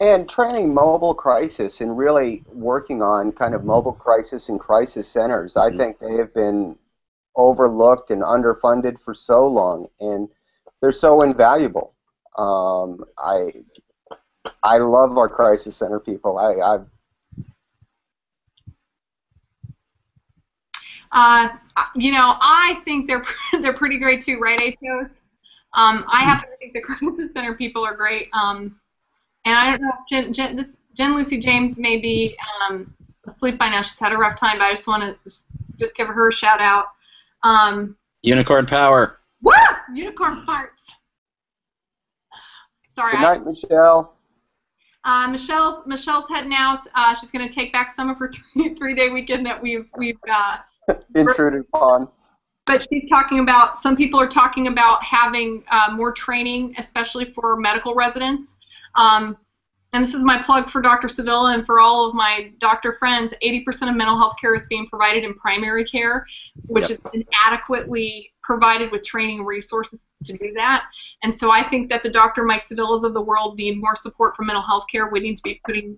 And training mobile crisis and really working on kind of mobile crisis and crisis centers, I think they have been overlooked and underfunded for so long, and they're so invaluable. I love our crisis center people. I think they're pretty great too, right, Atos? I happen to think the crisis center people are great. And I don't know if Jen Lucy James may be asleep by now. She's had a rough time, but I just want to just give her a shout out. Unicorn power. Woo! Unicorn farts. Sorry. Good night, Michelle. Michelle's heading out. She's going to take back some of her three-day weekend that we've intruded upon. But she's talking about, some people are talking about having more training, especially for medical residents. And this is my plug for Dr. Sevilla and for all of my doctor friends. 80% of mental health care is being provided in primary care, which is inadequately provided with training and resources to do that. And so I think that the Dr. Mike Sevillas of the world need more support for mental health care. We need to be putting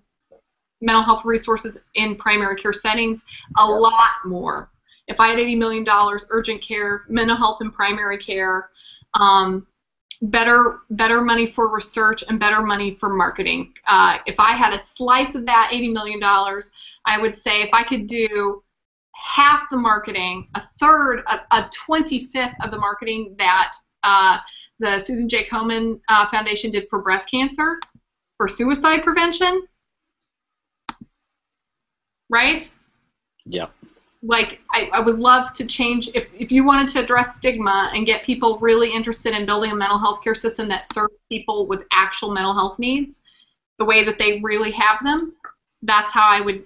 mental health resources in primary care settings a lot more. If I had $80 million, urgent care, mental health and primary care, better money for research and better money for marketing. If I had a slice of that $80 million, I would say if I could do half the marketing, a 25th of the marketing that the Susan J. Komen Foundation did for breast cancer, for suicide prevention, right? Yeah. like, I would love to change, if you wanted to address stigma and get people really interested in building a mental health care system that serves people with actual mental health needs the way that they really have them, that's how I would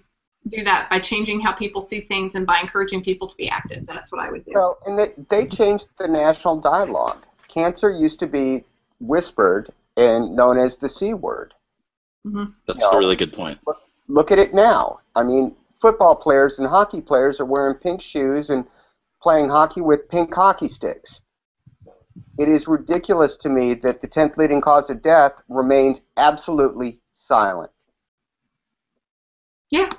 do that, by changing how people see things and by encouraging people to be active. That's what I would do. Well, and they changed the national dialogue. Cancer used to be whispered and known as the C word. Mm-hmm. That's a really good point. Look at it now. I mean, football players and hockey players are wearing pink shoes and playing hockey with pink hockey sticks. It is ridiculous to me that the 10th leading cause of death remains absolutely silent. Yeah.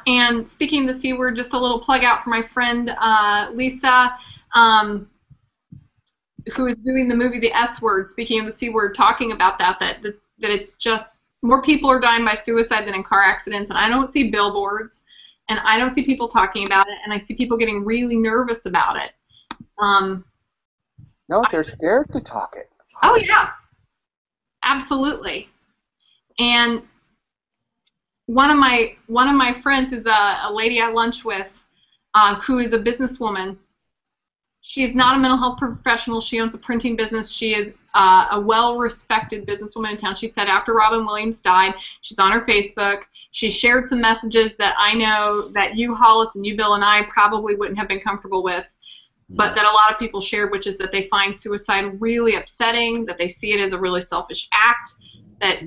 And speaking of the C word, just a little plug out for my friend Lisa, who is doing the movie The S Word, speaking of the C word, talking about that it's just more people are dying by suicide than in car accidents, and I don't see billboards, and I don't see people talking about it, and I see people getting really nervous about it. No, they're scared to talk it. Oh, yeah. Absolutely. And one of my friends, who's a lady I lunch with, who is a businesswoman, she is not a mental health professional. She owns a printing business. She is a well-respected businesswoman in town. She said after Robin Williams died, she's on her Facebook. She shared some messages that I know that you, Hollis, and you, Bill, and I probably wouldn't have been comfortable with, but that a lot of people shared, which is that they find suicide really upsetting, that they see it as a really selfish act, that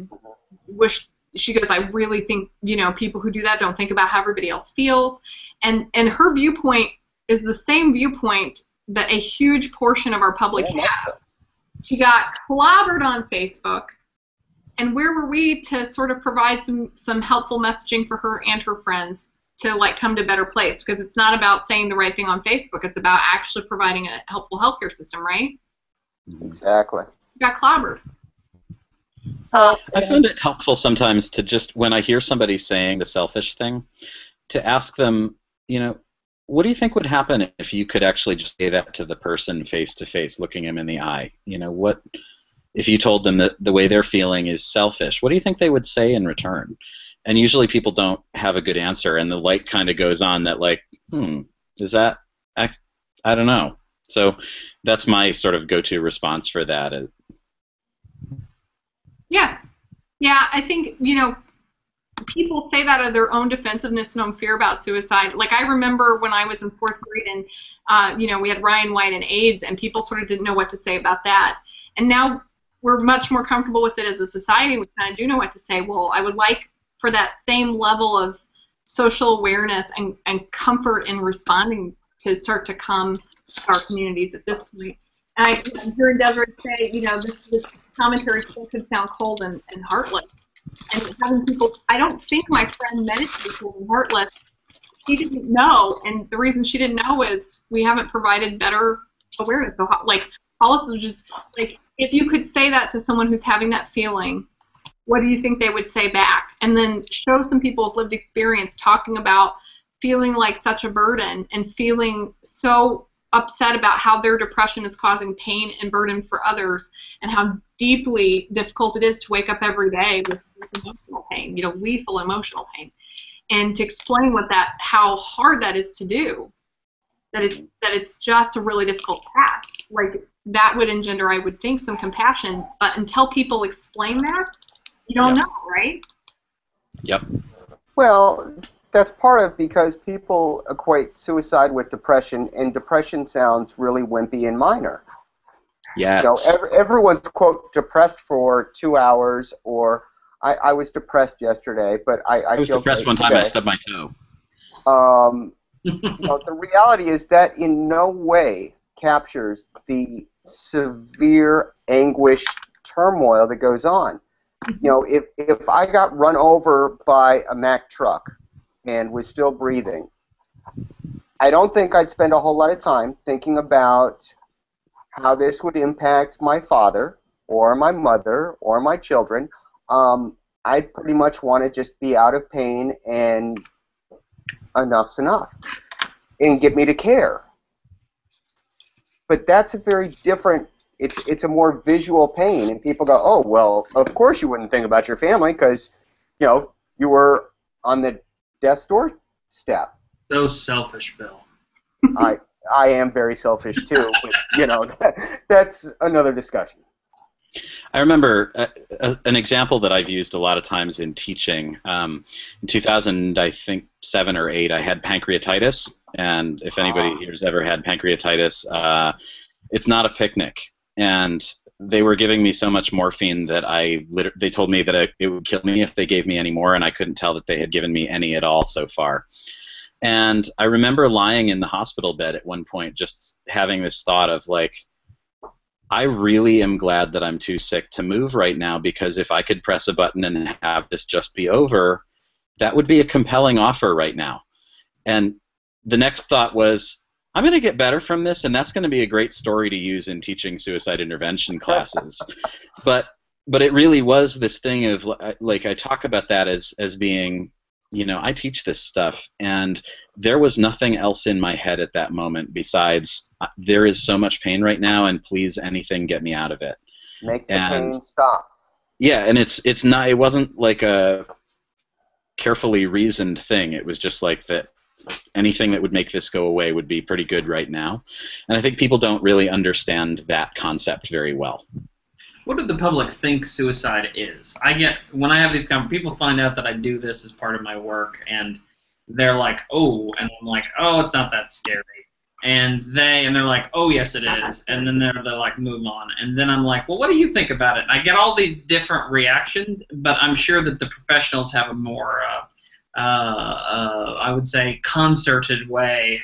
she goes, I really think, people who do that don't think about how everybody else feels. And her viewpoint is the same viewpoint that a huge portion of our public have. She got clobbered on Facebook, and where were we to sort of provide some helpful messaging for her and her friends to come to a better place? Because it's not about saying the right thing on Facebook, it's about actually providing a helpful healthcare system, right? Exactly. She got clobbered. I find it helpful sometimes to just, when I hear somebody saying the selfish thing, to ask them, what do you think would happen if you could actually just say that to the person face to face, looking him in the eye? What if you told them that the way they're feeling is selfish? What do you think they would say in return? And usually people don't have a good answer, and the light kind of goes on that, is that, I don't know. So that's my sort of go-to response for that. Yeah, I think, people say that of their own defensiveness and own fear about suicide. Like, I remember when I was in 4th grade and, we had Ryan White and AIDS, and people sort of didn't know what to say about that. And now we're much more comfortable with it as a society. We kind of do know what to say. Well, I would like for that same level of social awareness and comfort in responding to start to come to our communities at this point. And I'm hearing Desiree say, this commentary still could sound cold and heartless. And having people, I don't think my friend meant it to be cold and heartless. She didn't know, and the reason she didn't know is we haven't provided better awareness. So, Hollis was just, if you could say that to someone who's having that feeling, what do you think they would say back? And then show some people with lived experience talking about feeling like such a burden and feeling so upset about how their depression is causing pain and burden for others, and how deeply difficult it is to wake up every day with emotional pain, lethal emotional pain, and to explain how hard that is to do, that it's just a really difficult task. That would engender, I would think, some compassion, but until people explain that, you don't know, right? Yep. Well, that's part of because people equate suicide with depression, and depression sounds really wimpy and minor. Yeah. Everyone's, quote, depressed for 2 hours, or I was depressed yesterday, but I was feel depressed one time. today. I stubbed my toe. The reality is that in no way captures the severe anguish, turmoil that goes on. If I got run over by a Mack truck and was still breathing, I don't think I'd spend a whole lot of time thinking about how this would impact my father or my mother or my children. I'd pretty much want to just be out of pain, and enough's enough, and get me to care. But that's a very different, it's a more visual pain, and people go, oh, well, of course you wouldn't think about your family because, you were on the death's doorstep. So selfish, Bill. I am very selfish too, but that's another discussion. I remember an example that I've used a lot of times in teaching. In 2000, I think 7 or 8, I had pancreatitis, and if anybody here has ever had pancreatitis, it's not a picnic. And they were giving me so much morphine that they told me that it would kill me if they gave me any more, and I couldn't tell that they had given me any at all so far. And I remember lying in the hospital bed at one point, just having this thought of like, I really am glad that I'm too sick to move right now, because if I could press a button and have this just be over, that would be a compelling offer right now. And the next thought was, I'm going to get better from this, and that's going to be a great story to use in teaching suicide intervention classes. But it really was this thing of, like, I talk about that as being, I teach this stuff, and there was nothing else in my head at that moment besides, there is so much pain right now, and please, anything, get me out of it. Make the pain stop. Yeah, and it wasn't like a carefully reasoned thing. It was just like that anything that would make this go away would be pretty good right now. And I think people don't really understand that concept very well. What do the public think suicide is? When I have these conversations, people find out that I do this as part of my work, and they're like, oh, and I'm like, oh, it's not that scary. And they're like, oh, yes, it is. And then they're like, move on. And then I'm like, well, what do you think about it? And I get all these different reactions, but I'm sure that the professionals have a more, I would say, concerted way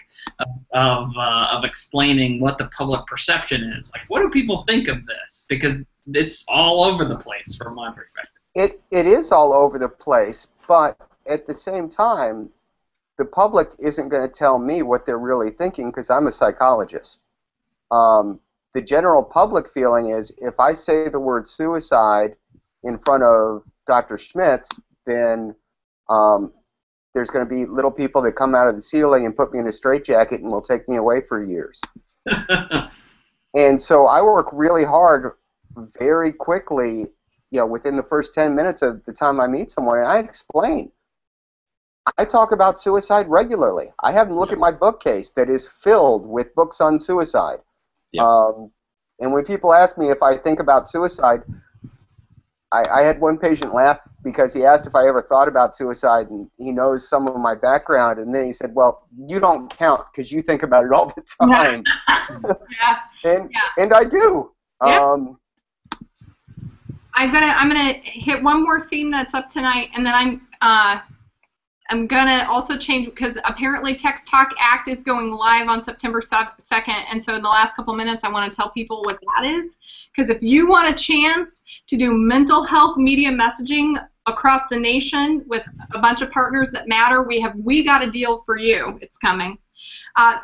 of explaining what the public perception is. Like, what do people think of this? Because it's all over the place from my perspective. It is all over the place, but at the same time, the public isn't going to tell me what they're really thinking because I'm a psychologist. The general public feeling is if I say the word suicide in front of Dr. Schmitz, then there's going to be little people that come out of the ceiling and put me in a straitjacket and will take me away for years. And so I work really hard very quickly, within the first 10 minutes of the time I meet someone, and I explain. I talk about suicide regularly. I have them look at my bookcase that is filled with books on suicide. Yeah. And when people ask me if I think about suicide, I had one patient laugh because he asked if I ever thought about suicide, and he knows some of my background, and then he said, well, you don't count because you think about it all the time. Yeah. And I do. Yeah. I'm gonna hit one more theme that's up tonight, and then I'm gonna also change because apparently Text Talk Act is going live on September 2nd, and so in the last couple minutes I want to tell people what that is, because if you want a chance to do mental health media messaging across the nation with a bunch of partners that matter, we got a deal for you. It's coming.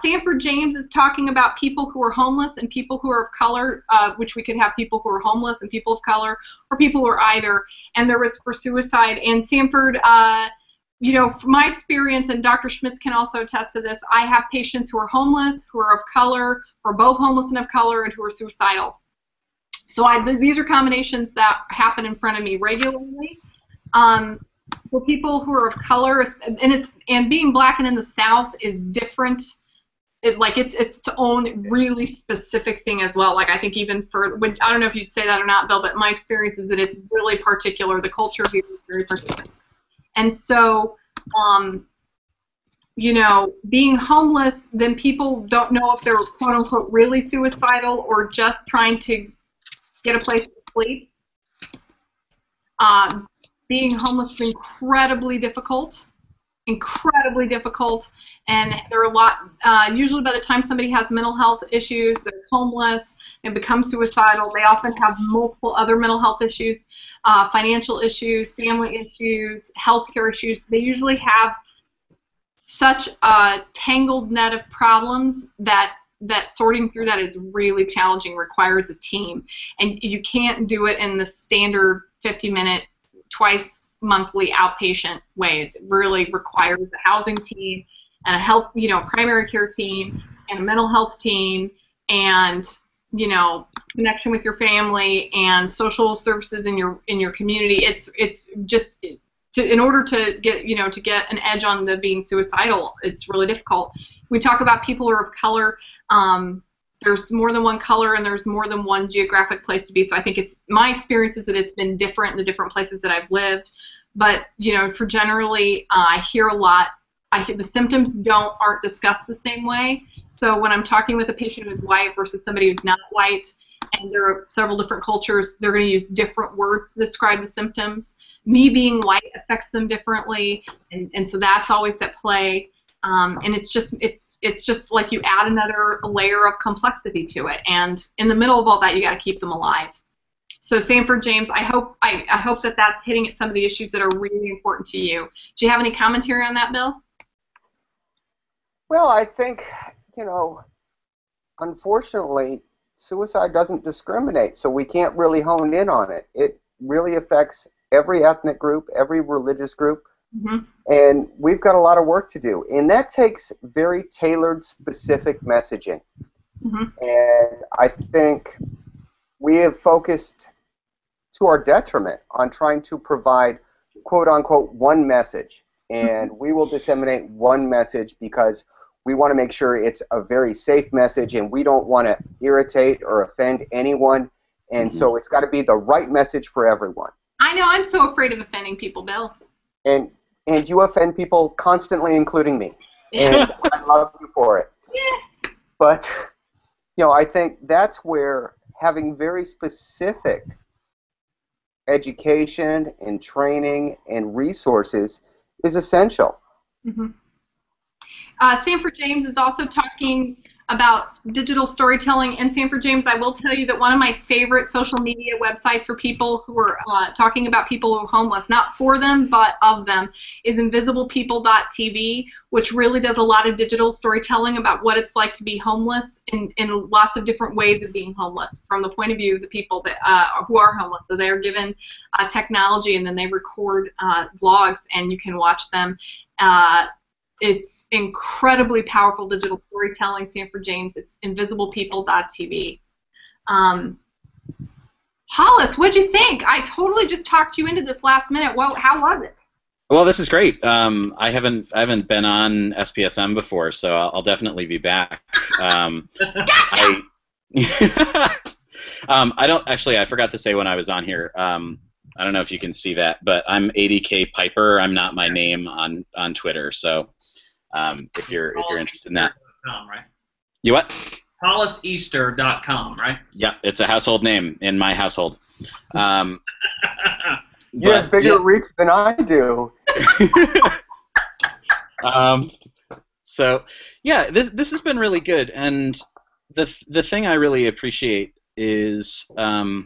Sanford James is talking about people who are homeless and people who are of color, which we could have people who are homeless and people of color, or people who are either, and the risk for suicide. And Sanford, from my experience, and Dr. Schmitz can also attest to this, I have patients who are homeless, who are of color, who are both homeless and of color, and who are suicidal. So these are combinations that happen in front of me regularly. For people who are of color, and being black and in the South is different. It's its own really specific thing as well. Like I think even I don't know if you'd say that or not, Bill, but my experience is that it's really particular. The culture here is very particular. And so, being homeless, then people don't know if they're quote unquote really suicidal or just trying to get a place to sleep. Being homeless is incredibly difficult, and there are a lot, usually by the time somebody has mental health issues, they're homeless, and become suicidal, they often have multiple other mental health issues, financial issues, family issues, healthcare issues. They usually have such a tangled net of problems that sorting through that is really challenging, requires a team, and you can't do it in the standard 50-minute twice monthly outpatient way. It really requires a housing team and a health, primary care team and a mental health team and, connection with your family and social services in your community. It's just in order to get to get an edge on the being suicidal, it's really difficult. We talk about people who are of color. There's more than one color and there's more than one geographic place to be. So I think my experience is that it's been different in the different places that I've lived. But for generally, I hear a lot. The symptoms aren't discussed the same way. So when I'm talking with a patient who's white versus somebody who's not white, and there are several different cultures, they're going to use different words to describe the symptoms. Me being white affects them differently, and so that's always at play. And it's just like you add another layer of complexity to it, and in the middle of all that, you got to keep them alive. So Sanford James, I hope that that's hitting at some of the issues that are really important to you. Do you have any commentary on that, Bill? Well, I think, unfortunately, suicide doesn't discriminate, so we can't really hone in on it. It really affects every ethnic group, every religious group, and we've got a lot of work to do. And that takes very tailored, specific messaging. And I think we have focused to our detriment on trying to provide, quote-unquote, one message. And we will disseminate one message because we want to make sure it's a very safe message, and we don't want to irritate or offend anyone. And so it's got to be the right message for everyone. I know. I'm so afraid of offending people, Bill. And you offend people constantly, including me. And I love you for it. Yeah. But, I think that's where having very specific education and training and resources is essential. Sanford James is also talking about digital storytelling. And Sanford James, I will tell you that one of my favorite social media websites for people who are talking about people who are homeless, not for them, but of them, is invisiblepeople.tv, which really does a lot of digital storytelling about what it's like to be homeless in lots of different ways of being homeless from the point of view of the people that who are homeless. So they're given technology, and then they record vlogs, and you can watch them. It's incredibly powerful digital storytelling, Sanford James. It's invisiblepeople.tv. Hollis, what'd you think? I totally just talked you into this last minute. Well, how was it? Well, this is great. I haven't been on SPSM before, so I'll definitely be back. Gotcha! I forgot to say when I was on here. I don't know if you can see that, but I'm 80K Piper. I'm not my name on Twitter, so if you're interested in that. Right? You what? HollisEaster.com, right? Yeah, it's a household name in my household. You have bigger reach than I do. So yeah, this has been really good, and the thing I really appreciate is I'll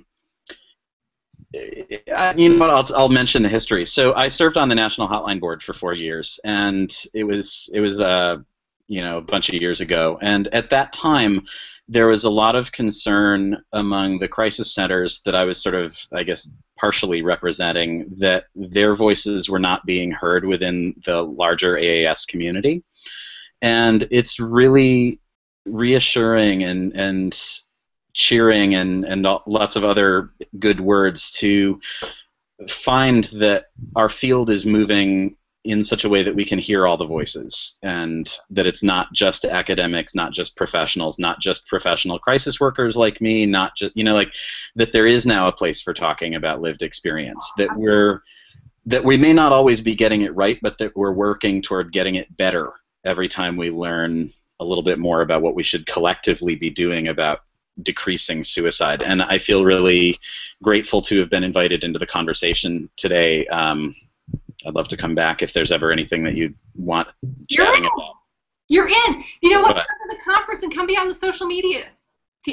mention the history. So I served on the National Hotline Board for 4 years, and it was a bunch of years ago. And at that time, there was a lot of concern among the crisis centers that I was sort of, I guess, partially representing, that their voices were not being heard within the larger AAS community. And it's really reassuring and cheering and lots of other good words to find that our field is moving in such a way that we can hear all the voices, and that it's not just academics, not just professionals, not just professional crisis workers like me, not just that there is now a place for talking about lived experience, that we may not always be getting it right, but that we're working toward getting it better every time we learn a little bit more about what we should collectively be doing about decreasing suicide. And I feel really grateful to have been invited into the conversation today. I'd love to come back if there's ever anything that you want chatting about. You're in. You know what? Come to the conference and come be on the social media.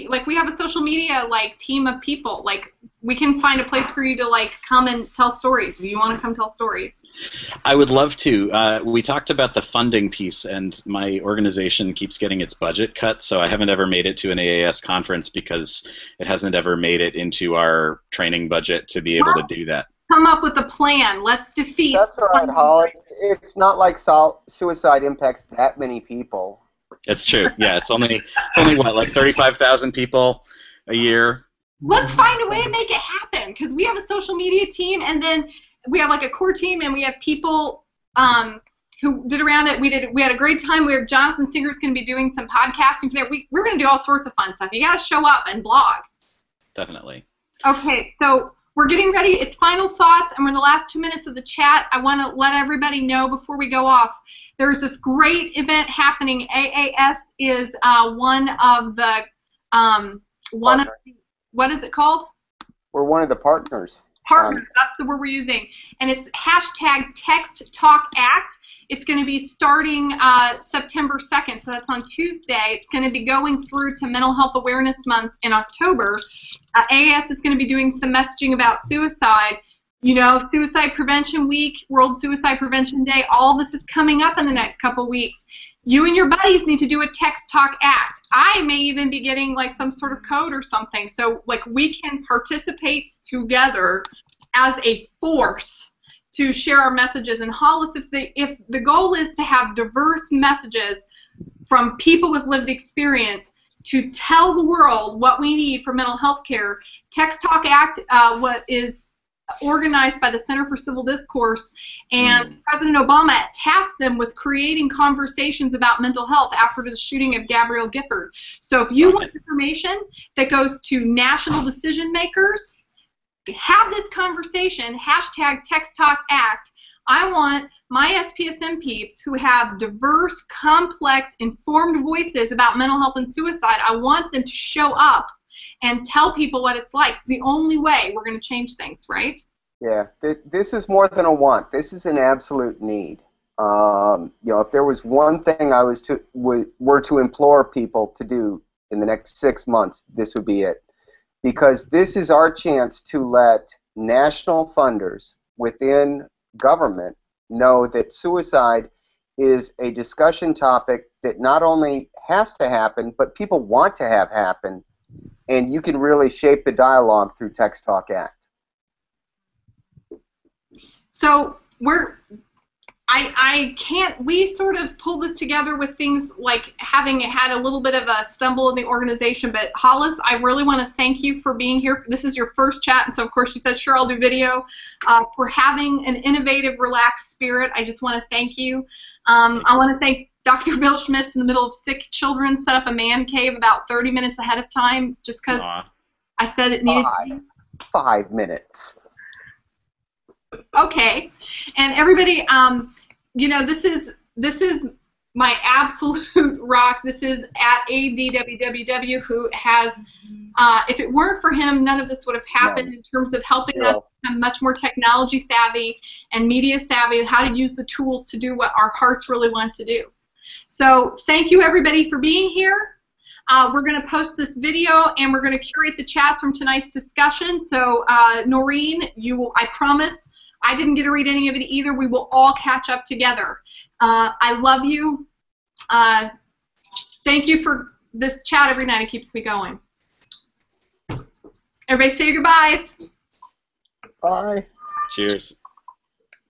Like, we have a social media team of people. Like, we can find a place for you to come and tell stories if you want to come tell stories. I would love to. We talked about the funding piece, and my organization keeps getting its budget cut, so I haven't ever made it to an AAS conference because it hasn't ever made it into our training budget to be able to do that. Come up with a plan. Let's defeat. That's all right, Hollis. It's not like suicide impacts that many people. It's true. Yeah, it's only what, like 35,000 people a year. Let's find a way to make it happen, because we have a social media team, and then we have like a core team, and we have people who did around it. We had a great time. We have Jonathan Singer's going to be doing some podcasting there. We're going to do all sorts of fun stuff. You got to show up and blog. Definitely. Okay, so we're getting ready. It's final thoughts, and we're in the last 2 minutes of the chat. I want to let everybody know before we go off. There's this great event happening. AAS is one of the what is it called? We're one of the partners. Partners, that's the word we're using. And it's hashtag Text Talk Act. It's going to be starting September 2nd, so that's on Tuesday. It's going to be going through to Mental Health Awareness Month in October. AAS is going to be doing some messaging about suicide. You know, Suicide Prevention Week, World Suicide Prevention Day, all this is coming up in the next couple weeks. You and your buddies need to do a Text Talk Act. I may even be getting like some sort of code or something, so like we can participate together as a force to share our messages. And Hollis, if the goal is to have diverse messages from people with lived experience to tell the world what we need for mental health care, Text Talk Act, what is organized by the Center for Civil Discourse, and President Obama tasked them with creating conversations about mental health after the shooting of Gabrielle Gifford. So if you want information that goes to national decision makers, have this conversation, hashtag Text Talk Act. I want my SPSM peeps who have diverse, complex, informed voices about mental health and suicide, I want them to show up and tell people what it's like. It's the only way we're going to change things, right? Yeah, this is more than a want. This is an absolute need. You know, if there was one thing I were to implore people to do in the next 6 months, this would be it. Because this is our chance to let national funders within government know that suicide is a discussion topic that not only has to happen, but people want to have happen. And you can really shape the dialogue through Text Talk Act. So we sort of pulled this together with things like having had a little bit of a stumble in the organization, but Hollis, I really want to thank you for being here. This is your first chat, and so of course you said, sure, I'll do video. For having an innovative, relaxed spirit, I just want to thank you. I want to thank Dr. Bill Schmitz in the middle of sick children set up a man cave about 30 minutes ahead of time just because I said it needed to be. 5 minutes. Okay, and everybody, you know, this is my absolute rock. This is at ADWWW, who has, if it weren't for him, none of this would have happened in terms of helping us become much more technology savvy and media savvy, how to use the tools to do what our hearts really want to do. So thank you, everybody, for being here. We're going to post this video, and we're going to curate the chats from tonight's discussion. So, Noreen, I promise, I didn't get to read any of it either. We will all catch up together. I love you. Thank you for this chat every night. It keeps me going. Everybody say your goodbyes. Bye. Cheers.